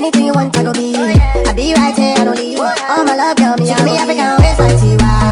Anything you want, I go be. I be right here, I don't leave. All my love, girl, me, I me African waist like Tiwa.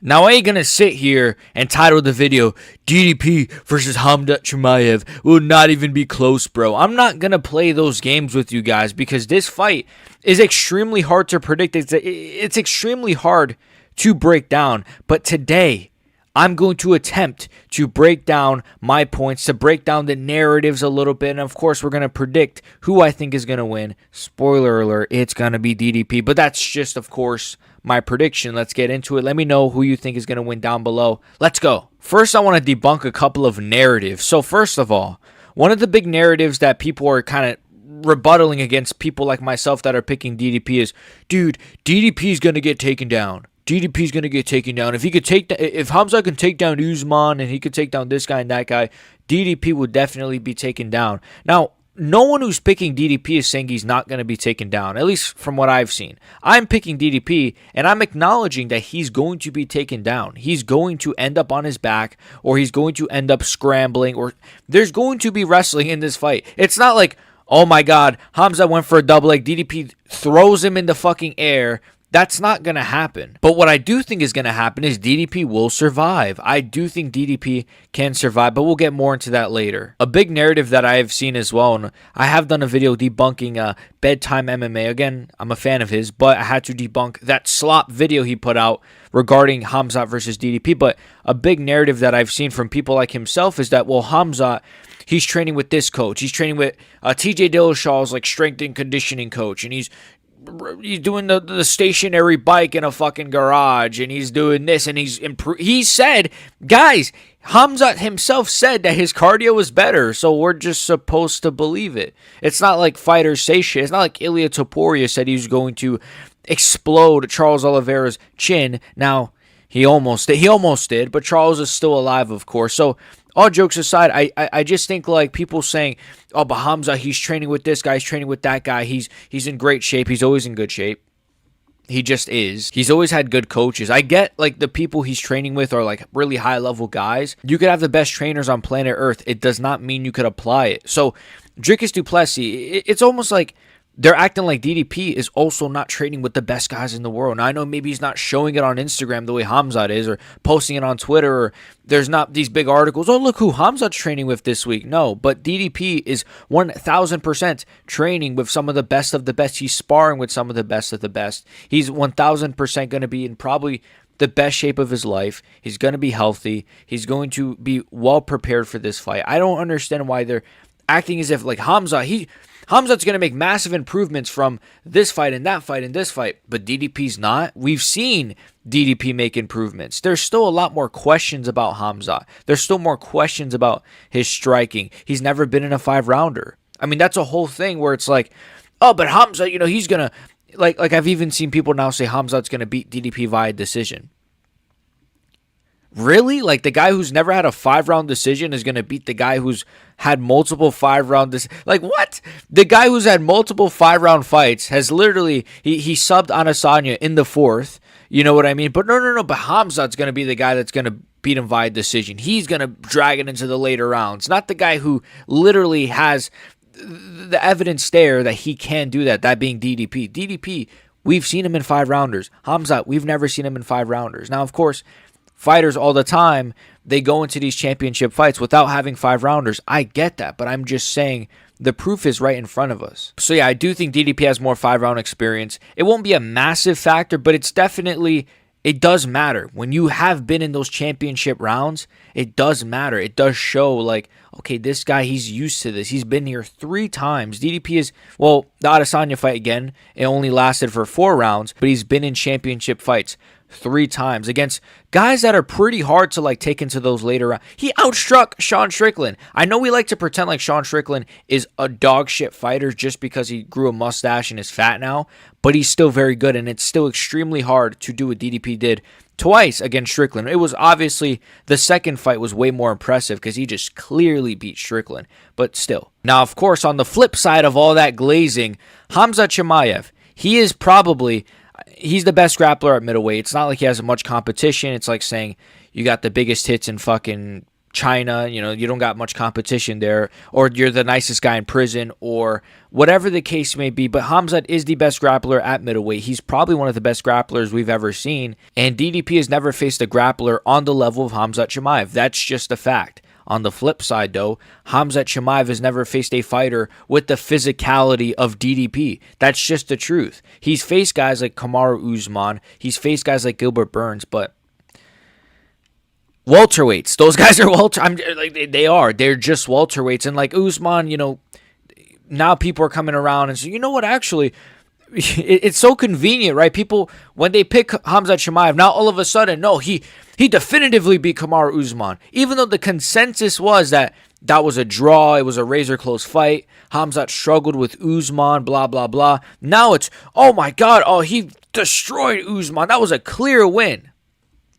Now I ain't gonna sit here and title the video DDP versus KHAMZAT CHIMAEV will not even be close, bro. I'm not gonna play those games with you guys because this fight is extremely hard to predict. It's extremely hard to break down. But today, I'm going to attempt to break down my points, to break down the narratives a little bit. And of course, we're going to predict who I think is going to win. Spoiler alert, it's going to be DDP. But that's just, of course, my prediction. Let's get into it. Let me know who you think is going to win down below. Let's go. First, I want to debunk a couple of narratives. So first of all, one of the big narratives that people are kind of rebuttaling against people like myself that are picking DDP is, dude, DDP is going to get taken down. DDP's gonna get taken down. If KHAMZAT can take down Usman and he could take down this guy and that guy, DDP would definitely be taken down. Now, no one who's picking DDP is saying he's not gonna be taken down, at least from what I've seen. I'm picking DDP and I'm acknowledging that he's going to be taken down. He's going to end up on his back, or he's going to end up scrambling, or there's going to be wrestling in this fight. It's not like, oh my god, KHAMZAT went for a double leg, DDP throws him in the fucking air. That's not going to happen. But what I do think is going to happen is DDP will survive. I do think DDP can survive, but we'll get more into that later. A big narrative that I have seen as well, and I have done a video debunking Bedtime MMA. Again, I'm a fan of his, but I had to debunk that slop video he put out regarding KHAMZAT versus DDP. But a big narrative that I've seen from people like himself is that, well, KHAMZAT, he's training with this coach. He's training with TJ Dillashaw's like strength and conditioning coach, and he's doing the stationary bike in a fucking garage, and he's doing this, and he said, guys, KHAMZAT himself said that his cardio was better, so we're just supposed to believe it. It's not like fighters say shit. It's not like Ilia Topuria said he was going to explode Charles Oliveira's chin. Now, he almost did, but Charles is still alive, of course. So all jokes aside, I just think like people saying, oh, but KHAMZAT, he's training with this guy, he's training with that guy, he's in great shape, he's always in good shape. He just is. He's always had good coaches. I get like the people he's training with are like really high level guys. You could have the best trainers on planet Earth. It does not mean you could apply it. So DRICUS du Plessis, it's almost like they're acting like DDP is also not training with the best guys in the world. Now, I know maybe he's not showing it on Instagram the way KHAMZAT is, or posting it on Twitter, or there's not these big articles, oh, look who KHAMZAT's training with this week. No, but DDP is 1,000% training with some of the best of the best. He's sparring with some of the best of the best. He's 1,000% going to be in probably the best shape of his life. He's going to be healthy. He's going to be well prepared for this fight. I don't understand why they're acting as if like KHAMZAT's going to make massive improvements from this fight and that fight and this fight, but DDP's not. We've seen DDP make improvements. There's still a lot more questions about KHAMZAT. There's still more questions about his striking. He's never been in a 5-rounder. I mean, that's a whole thing where it's like, oh, but KHAMZAT, he's going to, like I've even seen people now say KHAMZAT's going to beat DDP via decision. Really? Like the guy who's never had a 5-round decision is going to beat the guy who's had multiple 5-round like what? The guy who's had multiple 5-round fights has literally he subbed Adesanya in the 4th. You know what I mean? But no. But KHAMZAT's going to be the guy that's going to beat him via decision. He's going to drag it into the later rounds. Not the guy who literally has the evidence there that he can do that. That being DDP. DDP, we've seen him in 5-rounders. KHAMZAT, we've never seen him in 5-rounders. Now, of course, fighters all the time, they go into these championship fights without having 5-rounders. I get that, but I'm just saying the proof is right in front of us. So yeah, I do think DDP has more 5-round experience. It won't be a massive factor, but it's definitely, it does matter. When you have been in those championship rounds, it does matter. It does show like, okay, this guy, he's used to this. He's been here 3 times. DDP is, well, the Adesanya fight again, it only lasted for 4 rounds, but he's been in championship fights 3 times against guys that are pretty hard to like take into those later rounds. He outstruck Sean Strickland. I know we like to pretend like Sean Strickland is a dog shit fighter just because he grew a mustache and is fat now, but he's still very good, and it's still extremely hard to do what DDP did twice against Strickland. It was obviously the second fight was way more impressive because he just clearly beat Strickland, but still. Now, of course, on the flip side of all that glazing, KHAMZAT CHIMAEV, he is probably, he's the best grappler at middleweight. It's not like he has much competition. It's like saying you got the biggest hits in fucking China, you don't got much competition there, or you're the nicest guy in prison, or whatever the case may be. But Khamzat is the best grappler at middleweight. He's probably one of the best grapplers we've ever seen, and DDP has never faced a grappler on the level of Khamzat Chimaev. That's just a fact. On the flip side, though, Khamzat Chimaev has never faced a fighter with the physicality of DDP. That's just the truth. He's faced guys like Kamaru Usman. He's faced guys like Gilbert Burns, but welterweights. Those guys are they are. They're just welterweights. And like Usman, now people are coming around and say, you know what, actually, it's so convenient, right? People, when they pick Khamzat Chimaev, now all of a sudden, no, he definitively beat Kamaru Usman. Even though the consensus was that was a draw, it was a razor-close fight, Khamzat struggled with Usman, blah, blah, blah. Now it's, oh my God, he destroyed Usman. That was a clear win.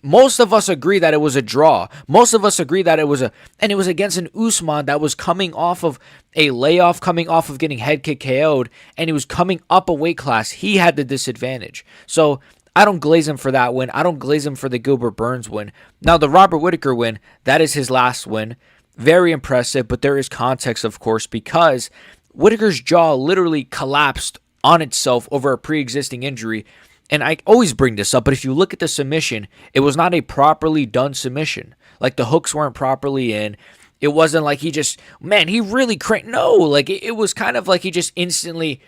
Most of us agree that it was a draw. Most of us agree that it was against an Usman that was coming off of a layoff, coming off of getting head kick KO'd, and he was coming up a weight class. He had the disadvantage. So I don't glaze him for that win. I don't glaze him for the Gilbert Burns win. Now, the Robert Whittaker win, that is his last win. Very impressive, but there is context, of course, because Whittaker's jaw literally collapsed on itself over a pre-existing injury. And I always bring this up, but if you look at the submission, it was not a properly done submission. Like, the hooks weren't properly in. It wasn't like he just, he really cranked. No, like, it was kind of like he just instantly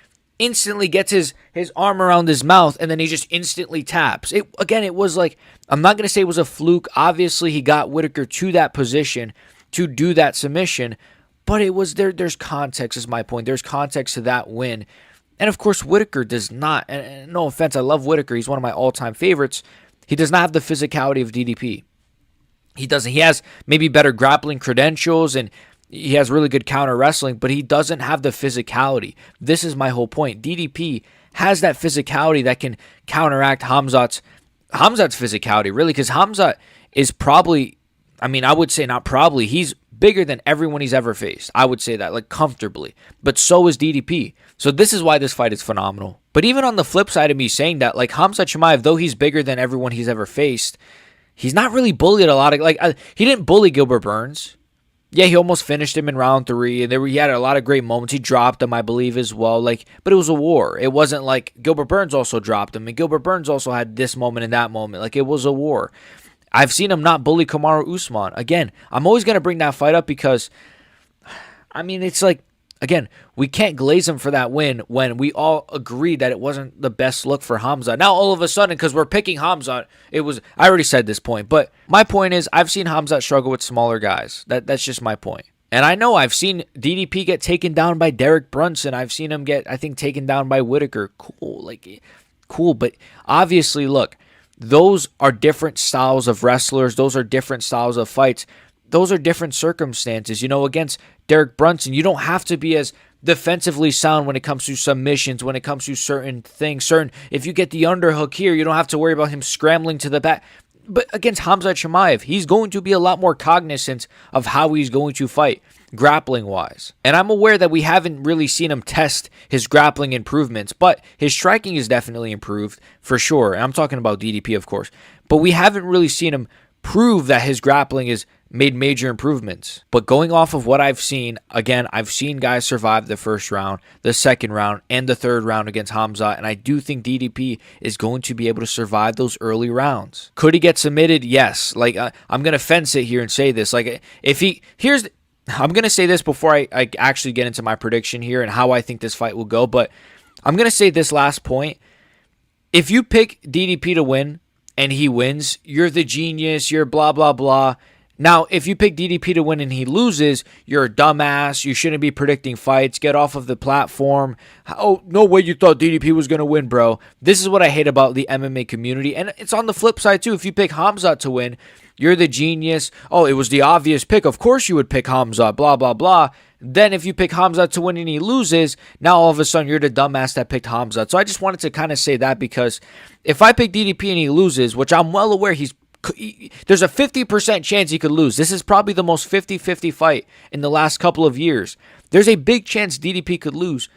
gets his arm around his mouth, and then he just instantly taps. It was like, I'm not going to say it was a fluke. Obviously, he got Whittaker to that position to do that submission, but it was there's context, is my point. There's context to that win. And of course, Whittaker does not, and no offense, I love Whittaker. He's one of my all-time favorites. He does not have the physicality of DDP. He doesn't. He has maybe better grappling credentials, and he has really good counter wrestling, but he doesn't have the physicality. This is my whole point. DDP has that physicality that can counteract Khamzat's physicality, really, because Khamzat is probably, I would say not probably, he's bigger than everyone he's ever faced. I would say that, like, comfortably. But so is DDP. So this is why this fight is phenomenal. But even on the flip side of me saying that, like, Khamzat Chimaev, though he's bigger than everyone he's ever faced, he's not really bullied a lot of, he didn't bully Gilbert Burns. Yeah, he almost finished him in round 3, and he had a lot of great moments. He dropped him, I believe, as well. But it was a war. It wasn't like Gilbert Burns also dropped him, and Gilbert Burns also had this moment and that moment. Like, it was a war. I've seen him not bully Kamaru Usman. Again, I'm always going to bring that fight up because, it's like, again, we can't glaze him for that win when we all agree that it wasn't the best look for Khamzat. Now, all of a sudden, because we're picking Khamzat, I already said this point, but my point is I've seen Khamzat struggle with smaller guys. That's just my point. And I know I've seen DDP get taken down by Derek Brunson. I've seen him get, taken down by Whittaker. Cool. But obviously, look, those are different styles of wrestlers. Those are different styles of fights. Those are different circumstances. Against Derek Brunson, you don't have to be as defensively sound when it comes to submissions, when it comes to certain things. If you get the underhook here, you don't have to worry about him scrambling to the back. But against Khamzat Chimaev, he's going to be a lot more cognizant of how he's going to fight, grappling-wise. And I'm aware that we haven't really seen him test his grappling improvements, but his striking is definitely improved, for sure. And I'm talking about DDP, of course. But we haven't really seen him prove that his grappling is made major improvements. But going off of what I've seen, again, I've seen guys survive the first round, the second round, and the third round against Khamzat, and I do think DDP is going to be able to survive those early rounds. Could he get submitted? Yes. I'm going to fence it here and say this. I'm going to say this before I actually get into my prediction here and how I think this fight will go, but I'm going to say this last point. If you pick DDP to win and he wins, you're the genius, you're blah, blah, blah. Now, if you pick DDP to win and he loses, you're a dumbass. You shouldn't be predicting fights. Get off of the platform. Oh, no way you thought DDP was going to win, bro. This is what I hate about the MMA community. And it's on the flip side, too. If you pick Khamzat to win, you're the genius. Oh, it was the obvious pick. Of course you would pick Khamzat, blah, blah, blah. Then if you pick Khamzat to win and he loses, now all of a sudden you're the dumbass that picked Khamzat. So I just wanted to kind of say that because if I pick DDP and he loses, which I'm well aware there's a 50% chance he could lose. This is probably the most 50-50 fight in the last couple of years. There's a big chance DDP could lose.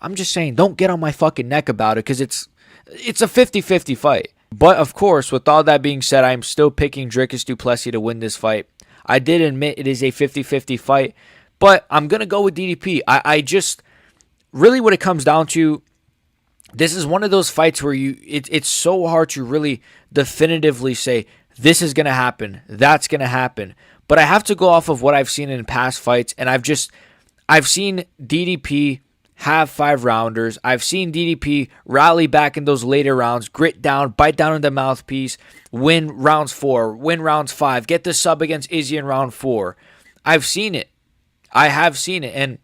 I'm just saying, don't get on my fucking neck about it because it's a 50-50 fight. But of course, with all that being said, I'm still picking DRICUS du Plessis to win this fight. I did admit it is a 50-50 fight, but I'm going to go with DDP. I just, really what it comes down to, this is one of those fights where it's so hard to really definitively say, this is going to happen, that's going to happen. But I have to go off of what I've seen in past fights, and I've seen DDP have 5-rounders. I've seen DDP rally back in those later rounds, grit down, bite down in the mouthpiece, win rounds 4, win rounds 5, get the sub against Izzy in round 4. I've seen it. I have seen it. And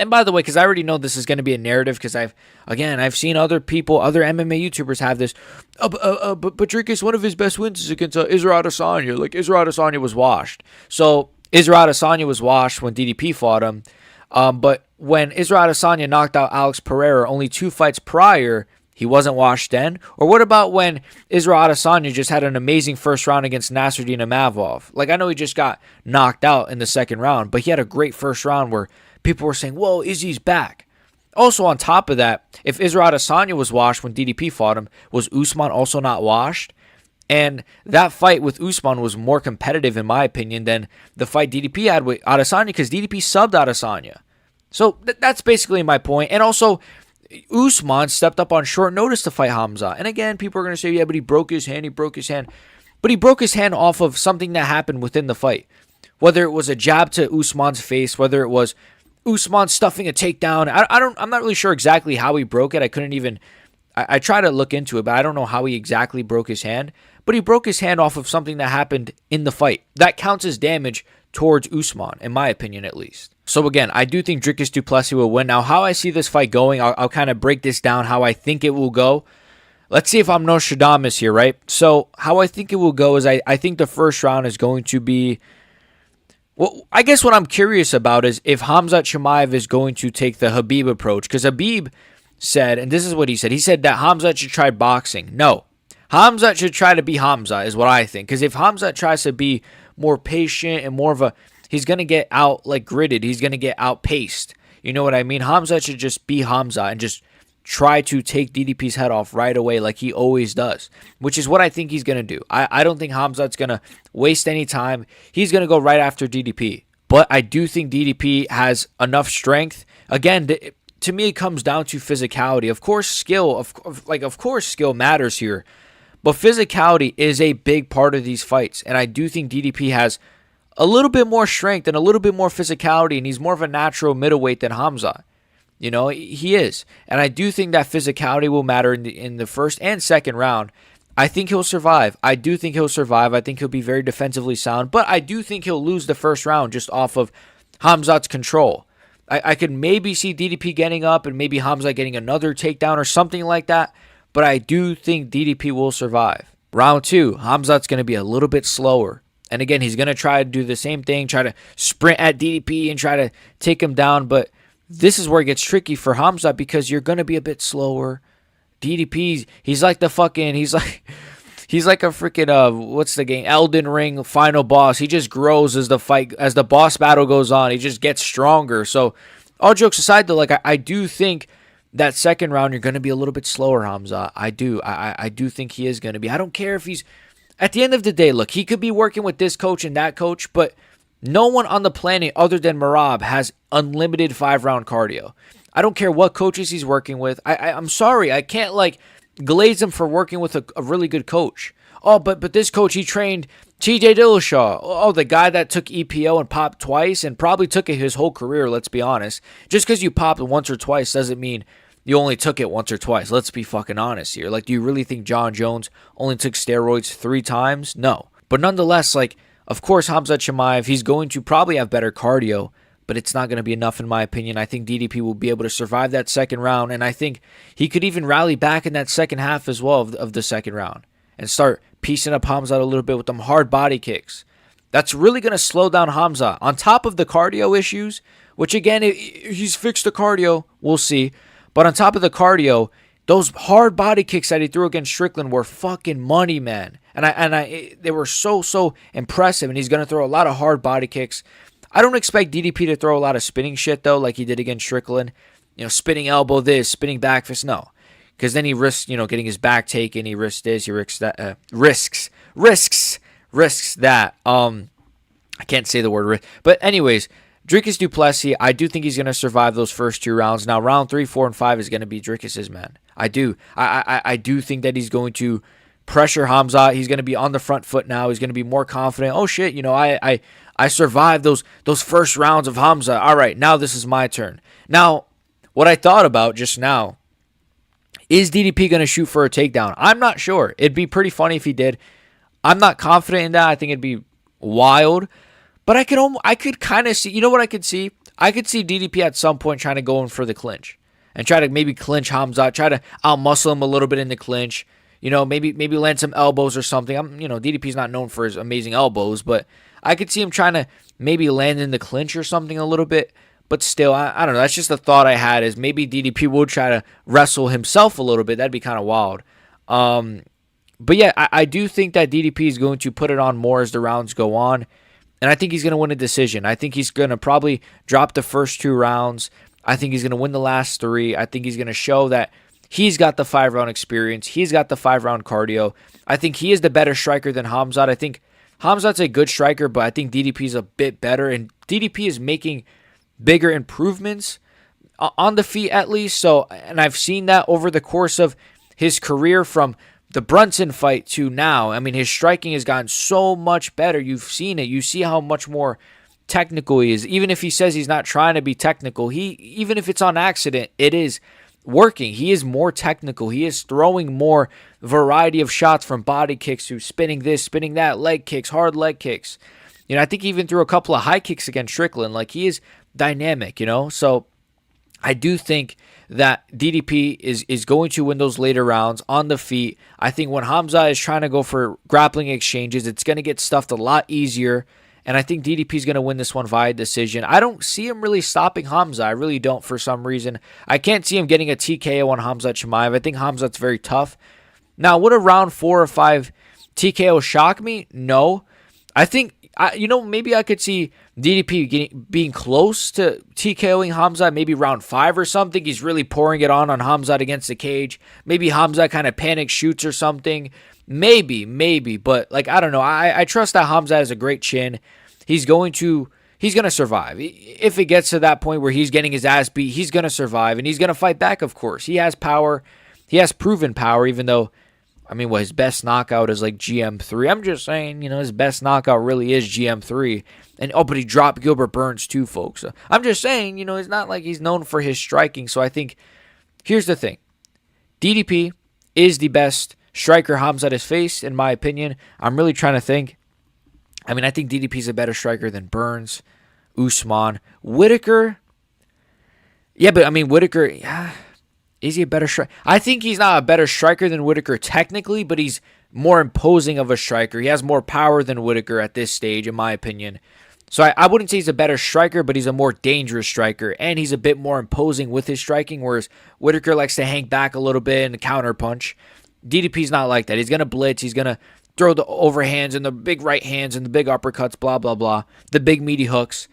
by the way, because I already know this is going to be a narrative, because I've seen other people, other MMA YouTubers have this. But DRICUS, one of his best wins is against Israel Adesanya. Like, Israel Adesanya was washed. So Israel Adesanya was washed when DDP fought him. But when Israel Adesanya knocked out Alex Pereira only 2 fights prior, he wasn't washed then? Or what about when Israel Adesanya just had an amazing first round against Nasruddin Imavov? Like, I know he just got knocked out in the second round, but he had a great first round where people were saying, whoa, Izzy's back. Also, on top of that, if Israel Adesanya was washed when DDP fought him, was Usman also not washed? And that fight with Usman was more competitive, in my opinion, than the fight DDP had with Adesanya, because DDP subbed Adesanya. So that's basically my point. And also, Usman stepped up on short notice to fight Khamzat. And again, people are going to say, yeah, but he broke his hand. But he broke his hand off of something that happened within the fight. Whether it was a jab to Usman's face, whether it was Usman stuffing a takedown. I'm not really sure exactly how he broke it. I tried to look into it, but I don't know how he exactly broke his hand. But he broke his hand off of something that happened in the fight. That counts as damage towards Usman, in my opinion at least. So again, I do think DRICUS du Plessis will win. Now, how I see this fight going, I'll kind of break this down, how I think it will go. Let's see if I'm Nostradamus here, right? So how I think it will go is I think the first round is going to be... Well, I guess what I'm curious about is if Khamzat Chimaev is going to take the Khabib approach. Because Khabib said, and this is what he said that Khamzat should try boxing. No. Khamzat should try to be Khamzat is what I think. Because if Khamzat tries to be more patient and more of a... He's going to get out like gritted. He's going to get outpaced. You know what I mean? Khamzat should just be Khamzat and just try to take DDP's head off right away like he always does, which is what I think he's going to do. I don't think Khamzat's going to waste any time. He's going to go right after DDP. But I do think DDP has enough strength. Again, to me, it comes down to physicality. Of course, skill, of course, skill matters here. But physicality is a big part of these fights. And I do think DDP has a little bit more strength and a little bit more physicality, and he's more of a natural middleweight than Khamzat. You know, he is. And I do think that physicality will matter in the first and second round. I think he'll survive. I do think he'll survive. I think he'll be very defensively sound. But I do think he'll lose the first round just off of Khamzat's control. I could maybe see DDP getting up and maybe Khamzat getting another takedown or something like that. But I do think DDP will survive. Round 2, Khamzat's going to be a little bit slower. And again, he's going to try to do the same thing, try to sprint at DDP and try to take him down. But this is where it gets tricky for Khamzat because you're going to be a bit slower. DDP, he's like a freaking, what's the game? Elden Ring final boss. He just grows as the boss battle goes on. He just gets stronger. So all jokes aside though, I do think that second round, you're going to be a little bit slower, Khamzat. I do think he is going to be. I don't care if he's... At the end of the day, look, he could be working with this coach and that coach, but no one on the planet other than Merab has unlimited 5-round cardio. I don't care what coaches he's working with. I'm sorry. I can't, glaze him for working with a really good coach. Oh, but this coach, he trained TJ Dillashaw. Oh, the guy that took EPO and popped twice and probably took it his whole career, let's be honest. Just because you popped once or twice doesn't mean you only took it once or twice. Let's be fucking honest here. Do you really think John Jones only took steroids 3 times? No. But nonetheless, of course, Khamzat Chimaev, he's going to probably have better cardio, but it's not going to be enough in my opinion. I think DDP will be able to survive that second round, and I think he could even rally back in that second half as well of the second round and start piecing up Khamzat a little bit with them hard body kicks. That's really going to slow down Khamzat. On top of the cardio issues, which again, he's fixed the cardio, we'll see. But on top of the cardio, those hard body kicks that he threw against Strickland were fucking money, man. And they were so impressive. And he's going to throw a lot of hard body kicks. I don't expect DDP to throw a lot of spinning shit, though, like he did against Strickland. Spinning elbow this, spinning back fist, no. because then he risks, getting his back taken. He risks this. He risks that. Risks that. I can't say the word risk. But anyways, DRICUS du Plessis, I do think he's going to survive those first 2 rounds. Now, round 3, 4, and 5 is going to be DRICUS's, man. I do. I do think that he's going to pressure KHAMZAT. He's going to be on the front foot now. He's going to be more confident. Oh, shit, I survived those first rounds of KHAMZAT. All right, now this is my turn. Now, what I thought about just now, is DDP going to shoot for a takedown? I'm not sure. It'd be pretty funny if he did. I'm not confident in that. I think it'd be wild. But I could kind of see, you know what I could see? I could see DDP at some point trying to go in for the clinch and try to maybe clinch KHAMZAT, try to outmuscle him a little bit in the clinch. Maybe land some elbows or something. DDP's not known for his amazing elbows, but I could see him trying to maybe land in the clinch or something a little bit. But still, I don't know. That's just a thought I had, is maybe DDP will try to wrestle himself a little bit. That'd be kind of wild. But yeah, I do think that DDP is going to put it on more as the rounds go on. And I think he's going to win a decision. I think he's going to probably drop the first 2 rounds. I think he's going to win the last 3. I think he's going to show that he's got the 5-round experience. He's got the 5-round cardio. I think he is the better striker than KHAMZAT. I think KHAMZAT's a good striker, but I think DDP is a bit better. And DDP is making bigger improvements on the feet, at least. So, and I've seen that over the course of his career from the Brunson fight to now. I mean, his striking has gotten so much better. You've seen it. You see how much more technical he is. Even if he says he's not trying to be technical, even if it's on accident, it is working. He is more technical. He is throwing more variety of shots, from body kicks to spinning this, spinning that, leg kicks, hard leg kicks. I think he even threw a couple of high kicks against Strickland. Like, he is dynamic, So I do think that DDP is going to win those later rounds on the feet. I think when KHAMZAT is trying to go for grappling exchanges, it's going to get stuffed a lot easier. And I think DDP is going to win this one via decision. I don't see him really stopping KHAMZAT. I really don't, for some reason. I can't see him getting a TKO on KHAMZAT CHIMAEV. I think KHAMZAT's very tough. Now, would a round 4 or 5 TKO shock me? No. I think, maybe I could see DDP being close to TKOing KHAMZAT, maybe round 5 or something. He's really pouring it on KHAMZAT against the cage. Maybe KHAMZAT kind of panic shoots or something. Maybe. But, I don't know. I trust that KHAMZAT has a great chin. He's going to survive. If it gets to that point where he's getting his ass beat, he's going to survive. And he's going to fight back, of course. He has power. He has proven power, even though, his best knockout is like GM3. I'm just saying, his best knockout really is GM3. But he dropped Gilbert Burns too, folks. I'm just saying, it's not like he's known for his striking. So I think, here's the thing. DDP is the best striker KHAMZAT has faced, in my opinion. I'm really trying to think. I think DDP is a better striker than Burns, Usman, Whitaker. Yeah, but Whitaker, is he a better striker? I think he's not a better striker than Whitaker technically, but he's more imposing of a striker. He has more power than Whitaker at this stage, in my opinion. So I wouldn't say he's a better striker, but he's a more dangerous striker, and he's a bit more imposing with his striking, whereas Whitaker likes to hang back a little bit and counter punch. DDP's not like that. He's going to blitz. He's going to throw the overhands and the big right hands and the big uppercuts, blah, blah, blah, the big meaty hooks.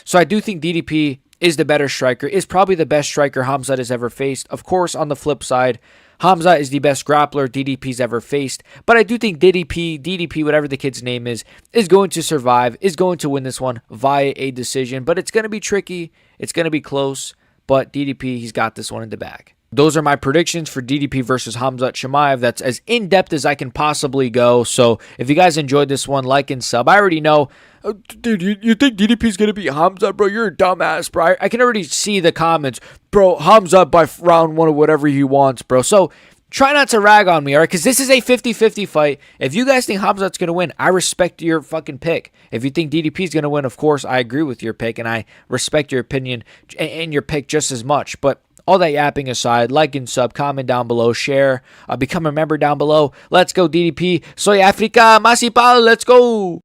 So I do think DDP is the better striker, is probably the best striker KHAMZAT has ever faced. Of course, on the flip side, KHAMZAT is the best grappler DDP's ever faced. But I do think DDP, whatever the kid's name is going to survive, is going to win this one via a decision. But it's going to be tricky. It's going to be close. But DDP, he's got this one in the bag. Those are my predictions for DDP versus KHAMZAT CHIMAEV. That's as in-depth as I can possibly go. So if you guys enjoyed this one, like and sub. I already know. Dude, you think DDP's going to beat KHAMZAT, bro? You're a dumbass, bro. I can already see the comments. Bro, KHAMZAT by round 1 or whatever he wants, bro. So try not to rag on me, all right? Because this is a 50-50 fight. If you guys think KHAMZAT's going to win, I respect your fucking pick. If you think DDP's going to win, of course, I agree with your pick, and I respect your opinion and your pick just as much. But all that yapping aside, like and sub, comment down below, share, become a member down below. Let's go, DDP. Soy Africa, Masipal, let's go.